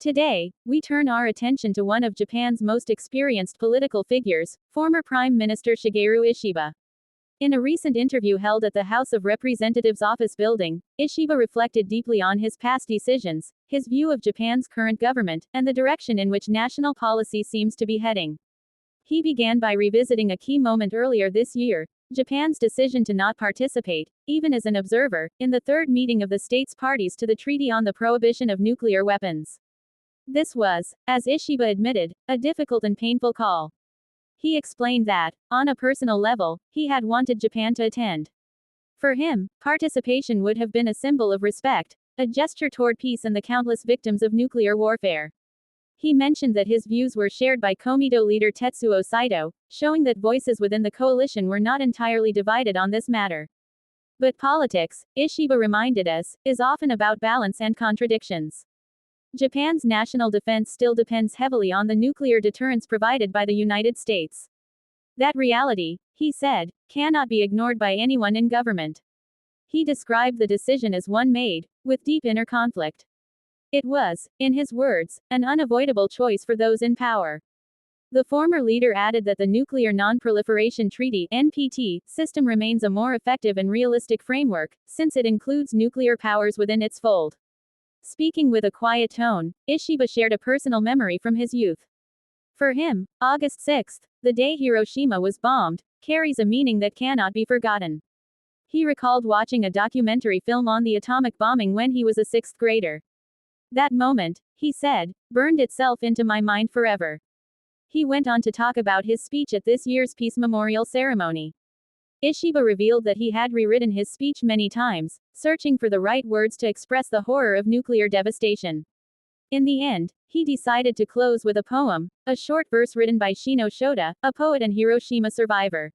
Today, we turn our attention to one of Japan's most experienced political figures, former Prime Minister Shigeru Ishiba. In a recent interview held at the House of Representatives office building, Ishiba reflected deeply on his past decisions, his view of Japan's current government, and the direction in which national policy seems to be heading. He began by revisiting a key moment earlier this year, Japan's decision to not participate, even as an observer, in the third meeting of the states parties to the Treaty on the Prohibition of Nuclear Weapons. This was, as Ishiba admitted, a difficult and painful call. He explained that, on a personal level, he had wanted Japan to attend. For him, participation would have been a symbol of respect, a gesture toward peace and the countless victims of nuclear warfare. He mentioned that his views were shared by Komeito leader Tetsuo Saito, showing that voices within the coalition were not entirely divided on this matter. But politics, Ishiba reminded us, is often about balance and contradictions. Japan's national defense still depends heavily on the nuclear deterrence provided by the United States. That reality, he said, cannot be ignored by anyone in government. He described the decision as one made, with deep inner conflict. It was, in his words, an unavoidable choice for those in power. The former leader added that the Nuclear Non-Proliferation Treaty (NPT) system remains a more effective and realistic framework, since it includes nuclear powers within its fold. Speaking with a quiet tone, Ishiba shared a personal memory from his youth. For him, August 6, the day Hiroshima was bombed, carries a meaning that cannot be forgotten. He recalled watching a documentary film on the atomic bombing when he was a sixth grader. That moment, he said, burned itself into my mind forever. He went on to talk about his speech at this year's Peace Memorial ceremony. Ishiba revealed that he had rewritten his speech many times, searching for the right words to express the horror of nuclear devastation. In the end, he decided to close with a poem, a short verse written by Shino Shota, a poet and Hiroshima survivor.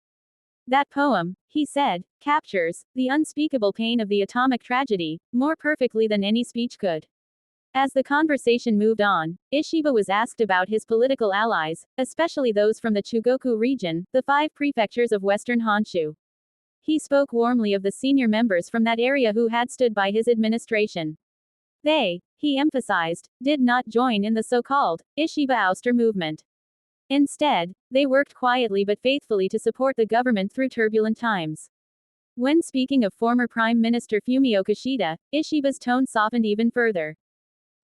That poem, he said, captures the unspeakable pain of the atomic tragedy more perfectly than any speech could. As the conversation moved on, Ishiba was asked about his political allies, especially those from the Chugoku region, the 5 prefectures of Western Honshu. He spoke warmly of the senior members from that area who had stood by his administration. They, he emphasized, did not join in the so-called Ishiba ouster movement. Instead, they worked quietly but faithfully to support the government through turbulent times. When speaking of former Prime Minister Fumio Kishida, Ishiba's tone softened even further.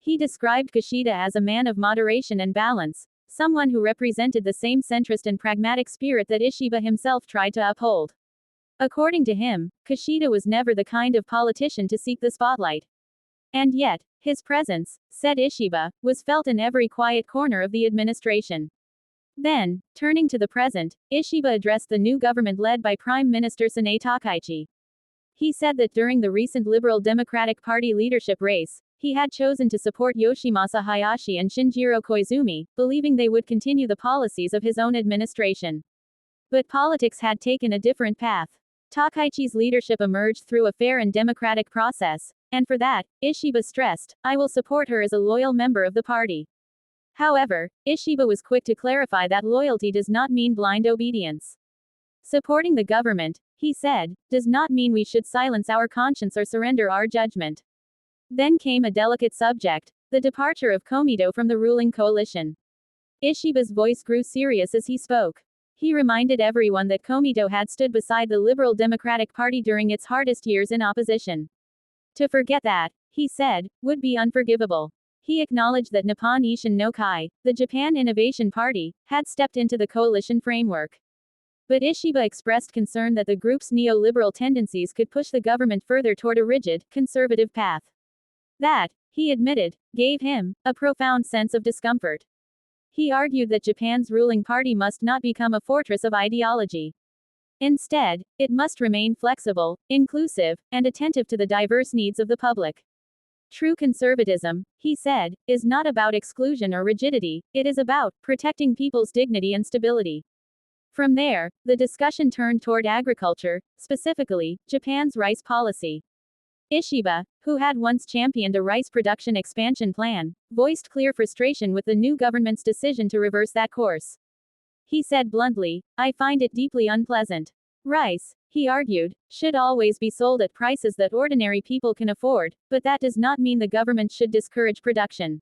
He described Kishida as a man of moderation and balance, someone who represented the same centrist and pragmatic spirit that Ishiba himself tried to uphold. According to him, Kishida was never the kind of politician to seek the spotlight. And yet, his presence, said Ishiba, was felt in every quiet corner of the administration. Then, turning to the present, Ishiba addressed the new government led by Prime Minister Sanae Takaichi. He said that during the recent Liberal Democratic Party leadership race, he had chosen to support Yoshimasa Hayashi and Shinjiro Koizumi, believing they would continue the policies of his own administration. But politics had taken a different path. Takaichi's leadership emerged through a fair and democratic process, and for that, Ishiba stressed, I will support her as a loyal member of the party. However, Ishiba was quick to clarify that loyalty does not mean blind obedience. Supporting the government, he said, does not mean we should silence our conscience or surrender our judgment. Then came a delicate subject, the departure of Komeito from the ruling coalition. Ishiba's voice grew serious as he spoke. He reminded everyone that Komeito had stood beside the Liberal Democratic Party during its hardest years in opposition. To forget that, he said, would be unforgivable. He acknowledged that Nippon Ishin no Kai, the Japan Innovation Party, had stepped into the coalition framework. But Ishiba expressed concern that the group's neoliberal tendencies could push the government further toward a rigid, conservative path. That, he admitted, gave him a profound sense of discomfort. He argued that Japan's ruling party must not become a fortress of ideology. Instead, it must remain flexible, inclusive, and attentive to the diverse needs of the public. True conservatism, he said, is not about exclusion or rigidity, it is about protecting people's dignity and stability. From there, the discussion turned toward agriculture, specifically, Japan's rice policy. Ishiba, who had once championed a rice production expansion plan, voiced clear frustration with the new government's decision to reverse that course. He said bluntly, I find it deeply unpleasant. Rice, he argued, should always be sold at prices that ordinary people can afford, but that does not mean the government should discourage production.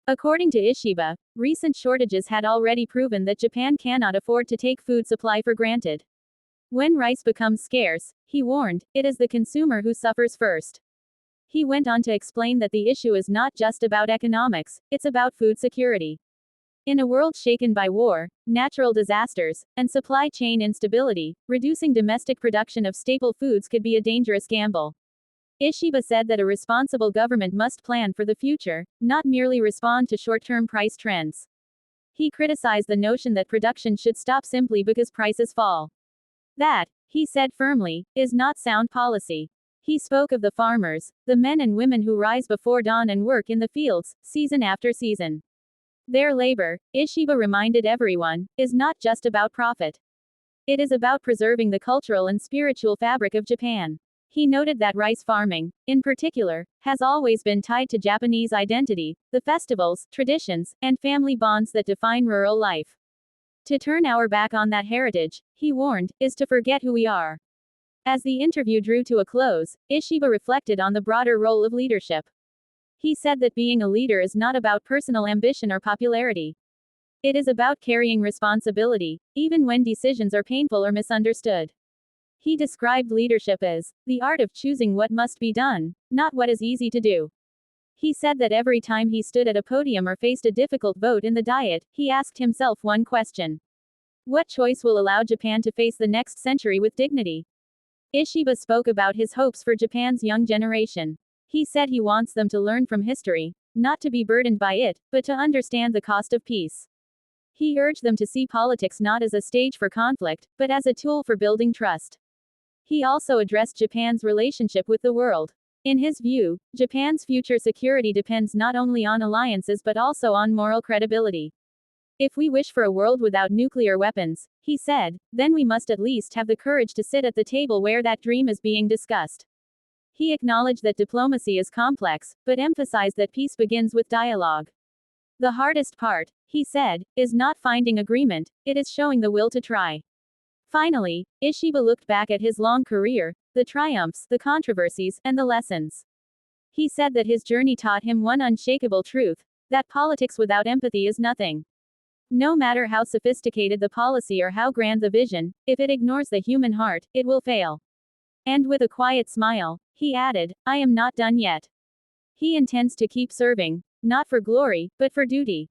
According to Ishiba, recent shortages had already proven that Japan cannot afford to take food supply for granted. When rice becomes scarce, he warned, it is the consumer who suffers first. He went on to explain that the issue is not just about economics, it's about food security. In a world shaken by war, natural disasters, and supply chain instability, reducing domestic production of staple foods could be a dangerous gamble. Ishiba said that a responsible government must plan for the future, not merely respond to short-term price trends. He criticized the notion that production should stop simply because prices fall. That, he said firmly, is not sound policy. He spoke of the farmers, the men and women who rise before dawn and work in the fields, season after season. Their labor, Ishiba reminded everyone, is not just about profit. It is about preserving the cultural and spiritual fabric of Japan. He noted that rice farming, in particular, has always been tied to Japanese identity, the festivals, traditions, and family bonds that define rural life. To turn our back on that heritage, he warned, is to forget who we are. As the interview drew to a close, Ishiba reflected on the broader role of leadership. He said that being a leader is not about personal ambition or popularity. It is about carrying responsibility, even when decisions are painful or misunderstood. He described leadership as the art of choosing what must be done, not what is easy to do. He said that every time he stood at a podium or faced a difficult vote in the Diet, he asked himself one question. What choice will allow Japan to face the next century with dignity? Ishiba spoke about his hopes for Japan's young generation. He said he wants them to learn from history, not to be burdened by it, but to understand the cost of peace. He urged them to see politics not as a stage for conflict, but as a tool for building trust. He also addressed Japan's relationship with the world. In his view, Japan's future security depends not only on alliances but also on moral credibility. If we wish for a world without nuclear weapons, he said, then we must at least have the courage to sit at the table where that dream is being discussed. He acknowledged that diplomacy is complex, but emphasized that peace begins with dialogue. The hardest part, he said, is not finding agreement, it is showing the will to try. Finally, Ishiba looked back at his long career, the triumphs, the controversies, and the lessons. He said that his journey taught him one unshakable truth, that politics without empathy is nothing. No matter how sophisticated the policy or how grand the vision, if it ignores the human heart, it will fail. And with a quiet smile, he added, I am not done yet. He intends to keep serving, not for glory, but for duty.